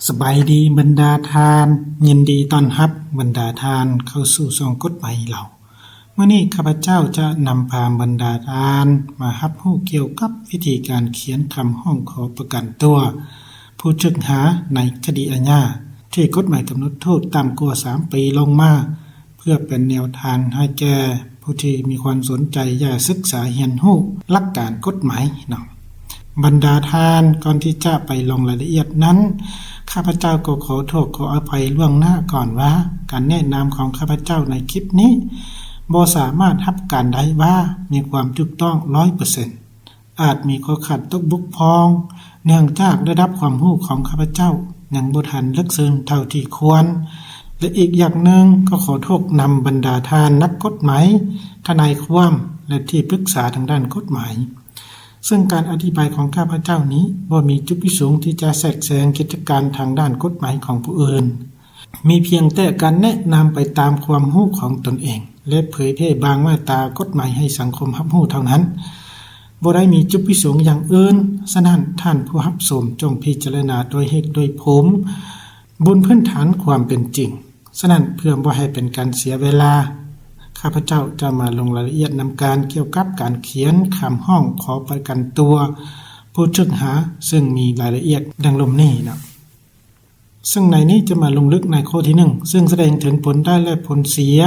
สบายดีบรรดาทานยินดีต้อนรับบรรดาทานเข้าสู่ช่องกฎหมายเราเมื่อนี้ข้าพเจ้าจะนำพาบรรดาทานมารับรู้เกี่ยวกับวิธีการเขียนคำร้องขอประกันตัวผู้ถูกหาในคดีอาญาที่กฎหมายกำหนดโทษต่ำกว่า3 ปีลงมาเพื่อเป็นแนวทางให้แก่ผู้ที่มีความสนใจอยากศึกษาเรียนรู้หลักการกฎหมายเนาะบรรดาทานก่อนที่จะไปลงรายละเอียดนั้นข้าพเจ้าก็ขอโทษขออภัยล่วงหน้าก่อนว่าการแนะนำของข้าพเจ้าในคลิปนี้บ่สามารถรับการได้ว่ามีความถูกต้อง 100% อาจมีข้อขัดตกบกพร่องเนื่องจากได้รับความรู้ของข้าพเจ้ายังบ่ทันลึกซึ้งเท่าที่ควรและอีกอย่างหนึ่งก็ขอโทษนำบรรดาทานนักกฎหมายทนายความและที่ปรึกษาทางด้านกฎหมายซึ่งการอธิบายของข้าพเจ้านี้บ่มีจุดประสงค์ที่จะแทรกแซงกิจการทางด้านกฎหมายของผู้อื่นมีเพียงแต่การแนะนำไปตามความรู้ของตนเองและเผยแพร่บางมาตรากฎหมายให้สังคมรับรู้เท่านั้นบ่ได้มีจุดประสงค์อย่างอื่นฉะนั้นท่านผู้รับชมจงพิจารณาโดยเหตุโดยผลบนพื้นฐานความเป็นจริงฉะนั้นเพื่อบ่ให้เป็นการเสียเวลาข้าพเจ้าจะมาลงรายละเอียดนำการเกี่ยวกับการเขียนคำร้องขอประกันตัวผู้ถูกหาซึ่งมีรายละเอียดดังลมนี้นะซึ่งในนี้จะมาลงลึกในข้อที่1ซึ่งแสดงถึงผลได้และผลเสีย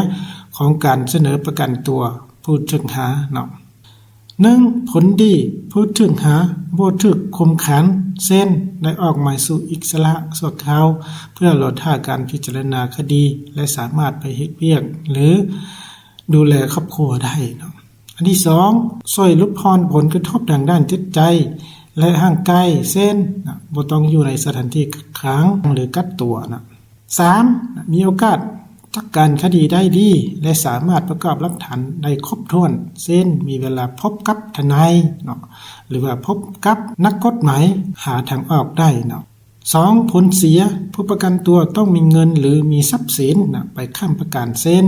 ของการเสนอประกันตัวผู้ถูกหาเนาะ1ผลดีผู้ถูกหาบ่ถูกคุมขังเช่นได้ออกหมายสู่อิสระชั่วคราวเพื่อรอท่าการพิจารณาคดีและสามารถไปเฮ็ดเวียกหรือดูแลครอบครัวได้เนาะอันที่2ช่วยลดพรผลกระทบทางด้านจิตใจและห่างไกลเช่นบ่ต้องอยู่ในสถานที่กักขังหรือกักตัวนะ3มีโอกาสจัดการคดีได้ดีและสามารถประกอบหลักฐานได้ครบถ้วนเช่นมีเวลาพบกับทนายเนาะหรือว่าพบกับนักกฎหมายหาทางออกได้เนาะ2ผลเสียผู้ประกันตัวต้องมีเงินหรือมีทรัพย์สินไปค้ำประกันเช่น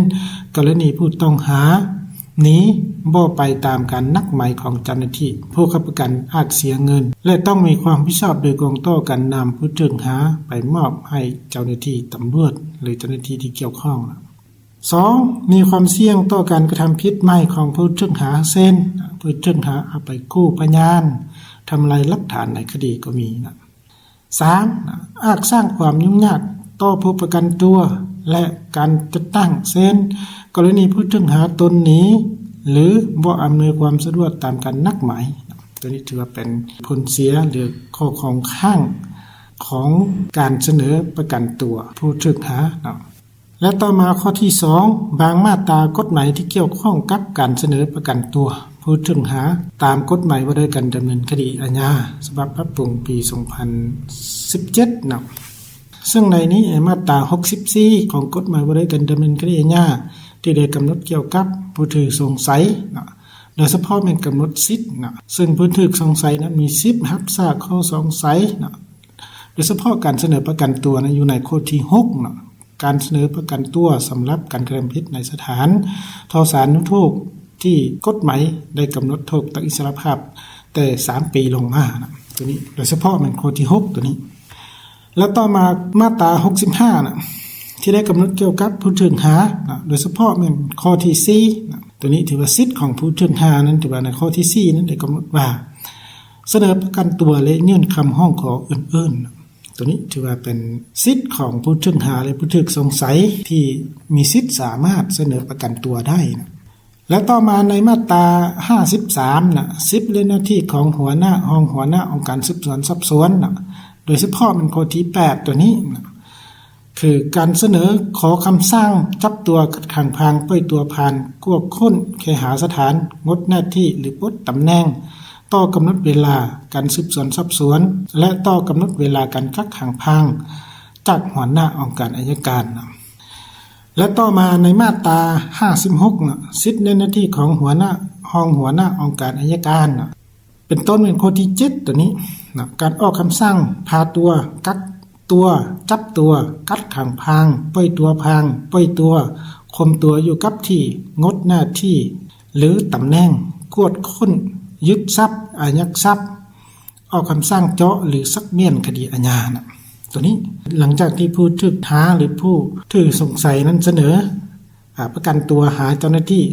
กรณีผู้ต้องหาหนีบ่ไปตามการนัดหมายของเจ้าหน้าที่ผู้ค้ำประกันอาจเสียเงินและต้องมีความรับผิดชอบโดยกองต่อการนำผู้ถูกหาไปมอบให้เจ้าหน้าที่ตำรวจหรือเจ้าหน้าที่ที่เกี่ยวข้อง2มีความเสี่ยงต่อการกระทำผิดใหม่ของผู้ถูกหาเช่นผู้ถูกหาเอาไปกู้พยานทำลายหลักฐานในคดีก็มีนะ3อาจสร้างความยุ่งยากต่อผู้ประกันตัวและการจัดตั้งเช่นกรณีผู้ถูกหาตนหนีหรือบ่อำนวยความสะดวกตามการนัดหมายตัวนี้ถือว่าเป็นผลเสียหรือข้อของข้างของการเสนอประกันตัวผู้ถูกหาและต่อมาข้อที่2บางมาตรากฎหมายที่เกี่ยวข้องกับการเสนอประกันตัวผู้ถูกหาตามกฎหมายว่าด้วยการดำเนินคดีอาญาฉบับปรับปรุงปี2017นะซึ่งในนี้มาตรา64ของกฎหมายว่าด้วยการดำเนินคดีอาญาที่ได้กำหนดเกี่ยวกับผู้ถูกสงสัยนะโดยเฉพาะเป็นกำหนดสิทธิ์นะซึ่งผู้ถูกสงสัยนั้นมีสิทธิ์รับทราบข้อสงสัยนะโดยเฉพาะการเสนอประกันตัวนะอยู่ในข้อที่6นะการเสนอประกันตัวสำหรับการกระทำผิดในสถานทศานุโทษที่กฎหมายได้กำหนดโทษตัดอิสรภาพแต่3 ปีลงมานะตัวนี้โดยเฉพาะเป็นข้อที่6ตัวนี้แล้วต่อมามาตรา65นะที่ได้กำหนดเกี่ยวกับผู้ถูกหานะโดยเฉพาะเป็นข้อที่4นะตัวนี้ถือว่าสิทธิ์ของผู้ถูกหานั้นถือว่าในข้อที่4นั้นได้กำหนดว่าเสนอประกันตัวและยื่นคำร้องขออื่นๆตัวนี้ถือว่าเป็นสิทธิ์ของผู้ถูกหาและผู้ถูกสงสัยที่มีสิทธิ์สามารถเสนอประกันตัวได้นะและต่อมาในมาตรา53นะสิทธิ์และหน้าที่ของหัวหน้าองค์การสืบสวนสอบสวนนะโดยเฉพาะเป็นข้อที่8ตัวนี้นะคือการเสนอขอคำสั่งจับตัวกักขังพรางปล่อยตัวผ่านควบค้นเคหสถานงดหน้าที่หรือปลดตำแหน่งต่อกำหนดเวลาการสืบสวนสอบสวนและต่อกำหนดเวลาการกักขังพรางจากหัวหน้าองค์การอัยการนะและต่อมาในมาตรา56นะสิทธิหน้าที่ของหัวหน้าองค์การอัยการนะเป็นต้นเป็นข้อที่7ตัวนี้นะการออกคำสั่งพาตัวกักตัวจับตัวกักขังพรางปล่อยตัวพรางปล่อยตัวข่มตัวอยู่กับที่งดหน้าที่หรือตำแหน่งกวดค้นยึดทรัพย์อายัดทรัพย์ออกคำสั่งเจาะหรือซักเมียนคดีอาญานะ ตัวนี้หลังจากที่ผู้ถูกหาหรือผู้ถูกสงสัยนั้นเสนอประกันตัวหาเจ้าหน้าที่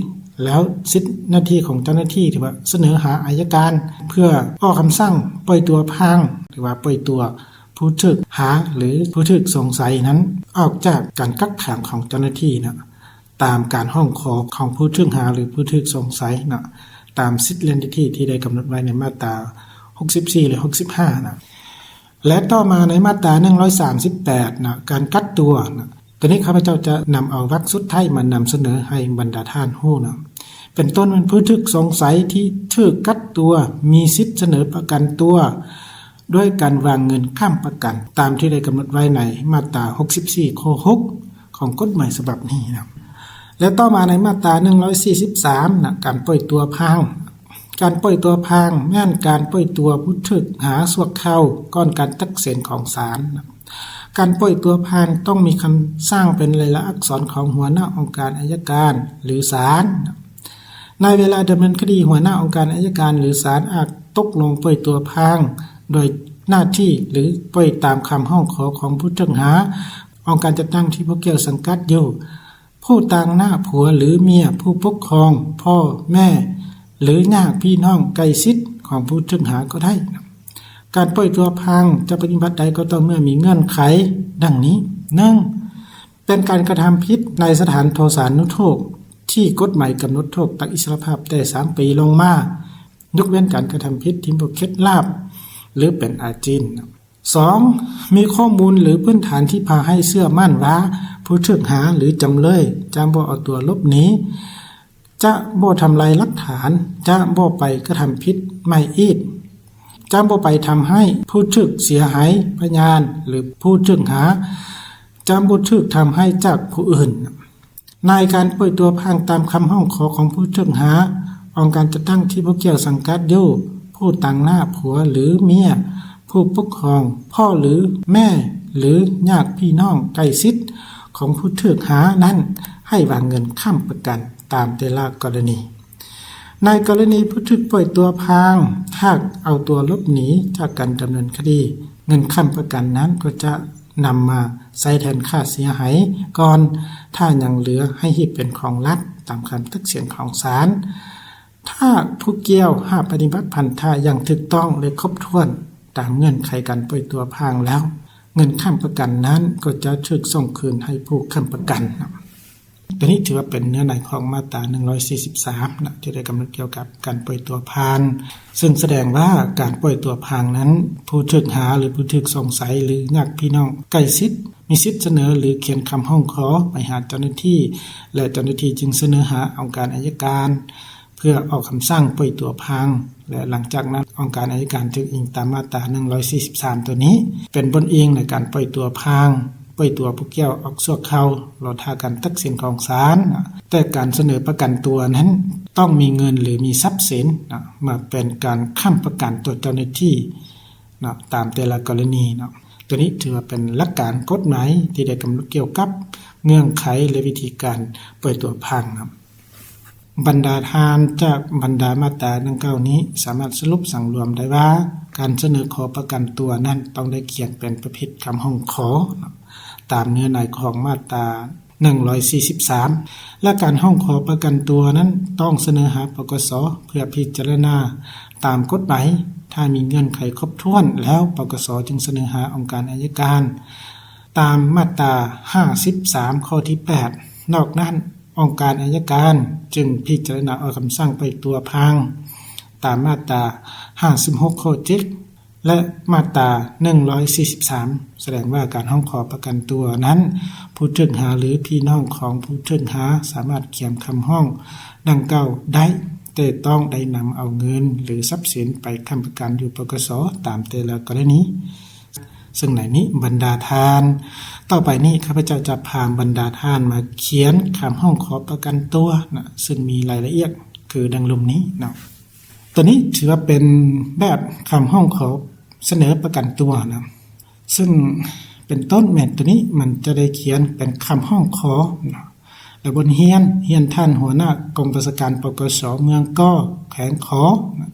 แล้วสิทธิหน้าที่ของเจ้าหน้าที่ที่ว่าเสนอหาอัยการเพื่อออกคำสั่งปล่อยตัวพางหรือว่าปล่อยตัวผู้ถูกหาหรือผู้ถูกสงสัยนั้นออกจากการกักขังของเจ้าหน้าที่นะตามการห้องขอของผู้ถูกหาหรือผู้ถูกสงสัยนะตามสิทธิและหน้าที่ที่ได้กำหนดไว้ในมาตรา64หรือ65นะและต่อมาในมาตรา138นะการกักตัวนะตอนนี้ข้าพเจ้าจะนำเอาวรรคสุดท้ายมานำเสนอให้บรรดาท่านฮู้นะเป็นต้นเป็นผู้ถูกสงสัยที่ถูกกักตัวมีสิทธิเสนอประกันตัวด้วยการวางเงินค้ำประกันตามที่ได้กำหนดไว้ในมาตรา64ข้อ6ของกฎหมายฉบับนี้นะและต่อมาในมาตรา143นะการปล่อยตัวพางการปล่อยตัวพางแม่นการปล่อยตัวผู้ถูกหาชั่วคราวก่อนการตัดสินของศาลนะการปล่อยตัวพางต้องมีคำสร้างเป็นลายลักษณ์อักษรของหัวหน้าองค์การอัยการหรือศาลในเวลาดำเนินคดีหัวหน้าองค์การอัยการหรือศาลอาจตกลงปล่อยตัวพางโดยหน้าที่หรือปล่อยตามคำห้องขอของผู้ถูกหาองค์การจัดตั้งที่พวกเกี่ยวสังกัดอยู่ผู้ต่างหน้าผัวหรือเมียผู้ปกครองพ่อแม่หรือญาติพี่น้องใกล้ชิดของผู้ถูกหาก็ได้การปล่อยตัวพางจะปฏิบัติใดก็ต้องเมื่อมีเงื่อนไขดังนี้ 1. เป็นการกระทำผิดในสถานโทษานุโทษที่กฎหมายกำหนดโทษตักอิสรภาพแต่3 ปีลงมายกเว้นการกระทำผิดที่บ่เคล็ดลับหรือเป็นอาจิน 2. มีข้อมูลหรือพื้นฐานที่พาให้เชื่อมั่นว่าผู้ถูกหาหรือจำเลยจะบ่เอาตัวหลบหนีจะบ่ทำลายหลักฐานจะบ่ไปกระทำผิดใหม่อีกจะบ่ไปทำให้ผู้ถูกเสียหายพยานหรือผู้ถูกหาจะบ่ถูกทำให้จากผู้อื่นในการปล่อยตัวพางตามคำห้องขอของผู้ถูกหาองค์การจัดตั้งที่พวกเกี่ยวสังกัดอยู่ผู้ต่างหน้าผัวหรือเมียผู้ปกครองพ่อหรือแม่หรือญาติพี่น้องใกล้ชิดของผู้ถูกหานั้นให้วางเงินค้ำประกันตามแต่ละกรณีในกรณีผู้ถูกปล่อยตัวพางหากเอาตัวหลบหนีจากการดำเนินคดีเงินค้ำประกันนั้นก็จะนำมาใช้แทนค่าเสียหายก่อนถ้ายังเหลือให้หีบเป็นของรัฐตามคำตักเตือนของศาลถ้าผู้เกี่ยวหากปฏิบัติพันธะอย่างถูกต้องและครบถ้วนตามเงื่อนไขการปล่อยตัวพางแล้วเงินค้ำประกันนั้นก็จะถูกส่งคืนให้ผู้ค้ำประกันตัวนี้ถือว่าเป็นเนื้อในของมาตรา143นะที่ได้กำหนดเกี่ยวกับการปล่อยตัวพางซึ่งแสดงว่าการปล่อยตัวพางนั้นผู้ถูกหาหรือผู้ถูกสงสัยหรือญาติพี่น้องใกล้ชิดมีสิทธิเสนอหรือเขียนคำห้องขอไปหาเจ้าหน้าที่และเจ้าหน้าที่จึงเสนอหาองค์การอัยการเพื่อออกคำสั่งปล่อยตัวพางและหลังจากนั้นองค์การอัยการจึงอิงตามมาตรา143ตัวนี้เป็นบนอิงในการปล่อยตัวพางปล่อยตัวผู้เกี่ยวออกชั่วคราวรอท่าการตัดสินของศาลแต่การเสนอประกันตัวนั้นต้องมีเงินหรือมีทรัพย์สินมาเป็นการค้ำประกันต่อเจ้าหน้าที่ตามแต่ละกรณีตัวนี้ถือว่าเป็นหลักการกฎหมายที่ได้กำหนดเกี่ยวกับเงื่อนไขและวิธีการปล่อยตัวพางบรรดาทานจากบรรดามาตราดังกล่าวนี้สามารถสรุปสั่งรวมได้ว่าการเสนอขอประกันตัวนั้นต้องได้เขียนเป็นประเภทคำห้องขอตามเนื้อในของมาตรา143และการห้องขอประกันตัวนั้นต้องเสนอหาปกส.เพื่อพิจารณาตามกฎหมายถ้ามีเงื่อนไขครบถ้วนแล้วปกส.จึงเสนอหาองค์การอัยการตามมาตรา53ข้อที่8นอกนั้นองค์การอัยการจึงพิจารณาออกคำสั่งปล่อยตัวพางตามมาตรา56ข้อ7และมาตรา143แสดงว่าการห้องขอประกันตัวนั้นผู้ถูกหาหรือพี่น้องของผู้ถูกหาสามารถเขียนคำห้องดังกล่าวได้แต่ต้องได้นำเอาเงินหรือทรัพย์สินไปค้ำประกันอยู่ปกส.ตามแต่ละกรณีซึ่งในนี้บรรดาทานต่อไปนี้ข้าพเจ้าจะพาบรรดาทานมาเขียนคำห้องขอประกันตัวซึ่งมีรายละเอียดคือดังลุ่มนี้ตัวนี้ถือว่าเป็นแบบคำห้องขอเสนอประกันตัวซึ่งเป็นต้นแม่ตัวนี้มันจะได้เขียนเป็นคำห้องขอและบนเฮียนท่านหัวหน้ากองประชาการปกส.เมืองก้อแขวงขอ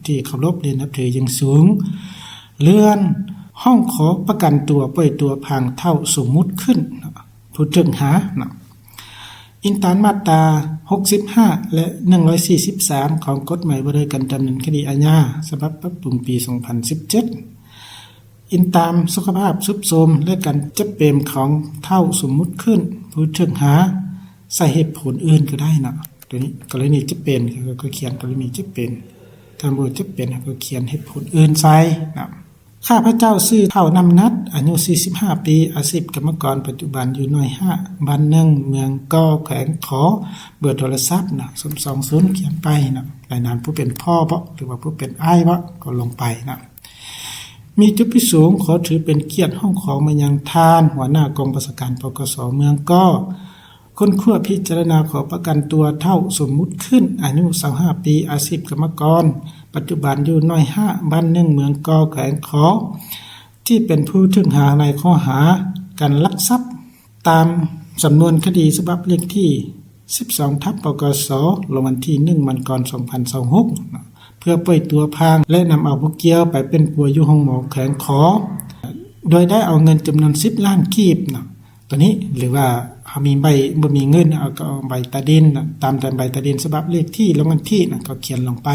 ที่เคารพเรียนนับถืออย่างสูงเลื่อน ห้องขอประกันตัวปล่อยตัวพางเท่าสมมุติขึ้นผู้ถึงหาอิงตามมาตรา65และ143ของกฎหมายว่าด้วยการดำเนินคดีอาญาฉบับปรับปรุงปี2017อิงตามสุขภาพทรุดโทรมและการเจ็บเป็นของเท่าสมมุติขึ้นผู้ถึงหาใส่เหตุผลอื่นก็ได้ตัวนี้กรณีเจ็บเป็นก็เขียนกรณีเจ็บเป็นถ้าบ่เจ็บเป็นก็เขียนเหตุผลอื่นใส่ข้าพเจ้าชื่อเท่านำนัดอายุ45ปีอาชีพกรรมกรปัจจุบันอยู่หน่วย5บ้าน1เมืองกอแขวงขอเบอร์โทรศัพท์020เขียนไปรายนามผู้เป็นพ่อบ่หรือว่าผู้เป็นอ้ายบ่ก็ลงไปมีจุดประสงค์ขอถือเป็นเกียรติห้องขอมายังทานหัวหน้ากองบัญชาการปกสเมืองกอคนขั้วพิจารณาขอประกันตัวเท่าสมมุติขึ้นอายุ25ปีอาชีพกรรมกรปัจจุบันอยู่น้อย5บ้าน1เมืองกอแขวงขอที่เป็นผู้ถึงหาในข้อหาการลักทรัพย์ตามสำนวนคดีฉบับเลขที่12/ปกสลงวันที่1มันกร2026เพื่อปล่อยตัวพางและนำเอาผู้เกี่ยวไปเป็นปัวอยู่ห้องหมอแขวงขอโดยได้เอาเงินจำนวน10ล้านกีบตัวนี้หรือว่าเขามีใบบ่มีเงินเอาก็เอาใบตาดินตามแต่ใบตาดินฉบับเลขที่ลงวันที่ก็เขียนลงไป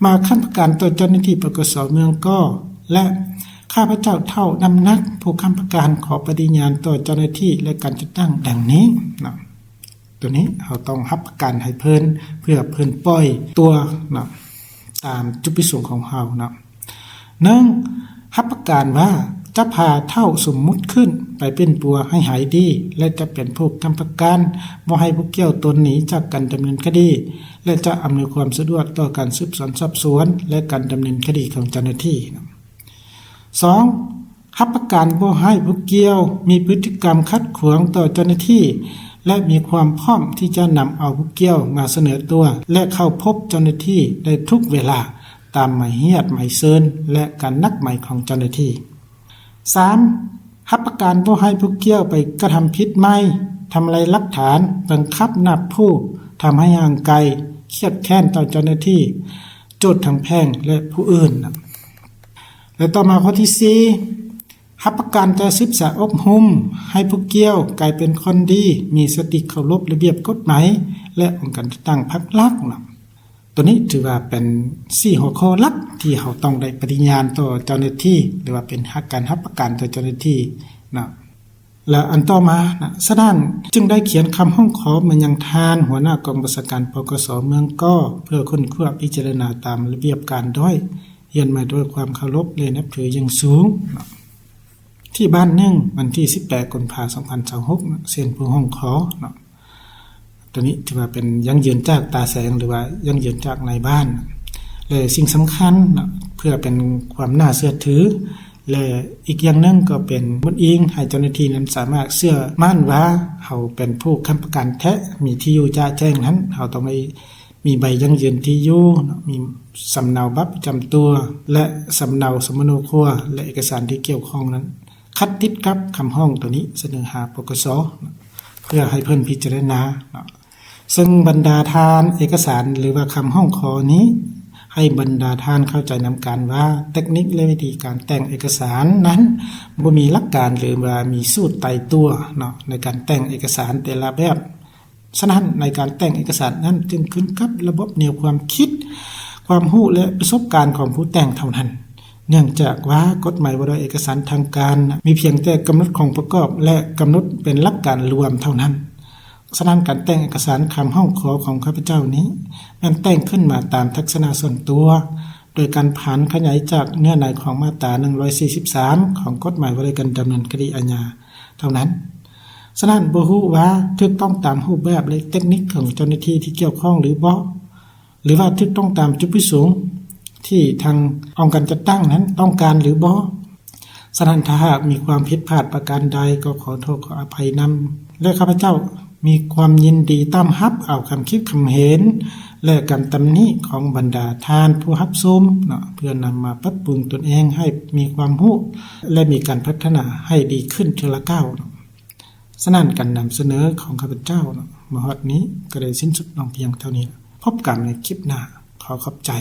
มาค้ำประกันต่อเจ้าหน้าที่ปกสเมืองก็และข้าพเจ้าเท่านำนักผู้ค้ำประกันขอปฏิญาณต่อเจ้าหน้าที่และการจัดตั้งดังนี้ตัวนี้เราต้องรับประกันให้เพิ่นเพื่อเพิ่นปล่อยตัวตามจุดประสงค์ของเรา1รับประกันว่าจะพาเท่าสมมุติขึ้นไปเป็นปัวให้หายดีและจะเป็นผู้ค้ำประกันบ่ให้ผู้เกี่ยวตนหนีจากการดำเนินคดีและจะอำนวยความสะดวกต่อการสืบสวนสอบสวนและการดำเนินคดีของเจ้าหน้าที่2รับประกันบ่ให้ผู้เกี่ยวมีพฤติกรรมขัดขวางต่อเจ้าหน้าที่และมีความพร้อมที่จะนำเอาผู้เกี่ยวมาเสนอตัวและเข้าพบเจ้าหน้าที่ได้ทุกเวลาตามหมายเรียกหมายเชิญและการนัดหมายของเจ้าหน้าที่3รับประกันบ่ให้ผู้เกี่ยวไปกระทำผิดใหม่ทำลายหลักฐานบังคับนับผู้ทำให้ห่างไกลเครียดแค้นต่อเจ้าหน้าที่โจทก์ทางแพ่งและผู้อื่นและต่อมาข้อที่4รับประกันจะศึกษาอบรมให้ผู้เกี่ยวกลายเป็นคนดีมีสติเคารพระเบียบกฎหมายและองค์การตั้งพรรคลักษณ์ตัวนี้ถือว่าเป็น4หัวข้อหลักที่เราต้องได้ปฏิญาณต่อเจ้าหน้าที่หรือว่าเป็นการรับประกันต่อเจ้าหน้าที่แล้วอันต่อมาฉะนั้นจึงได้เขียนคำห้องขอมายังทานหัวหน้ากองบัญชาการปกสเมืองกอเพื่อค้นคว้าพิจารณาตามระเบียบการด้วยเรียนมาด้วยความเคารพและนับถืออย่างสูงที่บ้านวันที่18กุมภาพันธ์2026เซ็นผู้ห้องขอตัวนี้ถือว่าเป็นยั่งยืนจากตาแสงหรือว่ายั่งยืนจากในบ้านและสิ่งสำคัญเพื่อเป็นความน่าเชื่อถือและอีกอย่างนึงก็เป็นบนอิงให้เจ้าหน้าที่นั้นสามารถเชื่อมั่นว่าเขาเป็นผู้ค้ำประกันแท้มีที่อยู่จะแจ้งนั้นเขาต้องมีใบยั่งยืนที่อยู่มีสำเนาบัตรประจำตัวและสำเนาสมโนครัวและเอกสารที่เกี่ยวข้องนั้นคัดติดกับคำห้องตัวนี้เสนอหาปกสเพื่อให้เพิ่นพิจารณาซึ่งบรรดาทานเอกสารหรือว่าคำห้องขอนี้ให้บรรดาทานเข้าใจนำการว่าเทคนิคและวิธีการแต่งเอกสารนั้นบ่มีหลักการหรือว่ามีสูตรตายตัวในการแต่งเอกสารแต่ละแบบฉะนั้นในการแต่งเอกสารนั้นจึงขึ้นกับระบบแนวความคิดความรู้และประสบการณ์ของผู้แต่งเท่านั้นเนื่องจากว่ากฎหมายว่าด้วยเอกสารทางการมีเพียงแต่กำหนดของประกอบและกำหนดเป็นหลักการรวมเท่านั้นฉะนั้นการแต่งเอกสารคำห้องขอของข้าพเจ้านี้มันแต่งขึ้นมาตามทักษณะส่วนตัวโดยการผันขยายจากเนื้อในของมาตรา143ของกฎหมายว่าด้วยการดำเนินคดีอาญาเท่านั้นฉะนั้นบ่ฮู้ว่าถูกต้องตามรูปแบบและเทคนิคของเจ้าหน้าที่ที่เกี่ยวข้องหรือบ่หรือว่าถูกต้องตามจุดประสงค์ที่ทางองค์การจัดตั้งนั้นต้องการหรือบ่ฉะนั้นถ้าหากมีความผิดพลาดประการใดก็ขอโทษขออภัยนำและข้าพเจ้ามีความยินดีต้อนรับเอาคำคิดคำเห็นและการตำหนิของบรรดาทานผู้รับชมเพื่อนำมาปรับปรุงตนเองให้มีความรู้และมีการพัฒนาให้ดีขึ้นทีละก้าวฉะนั้นการนำเสนอของข้าพเจ้ามาฮอดนี้ก็ได้สิ้นสุดลงเพียงเท่านี้พบกันในคลิปหน้าขอขอบใจ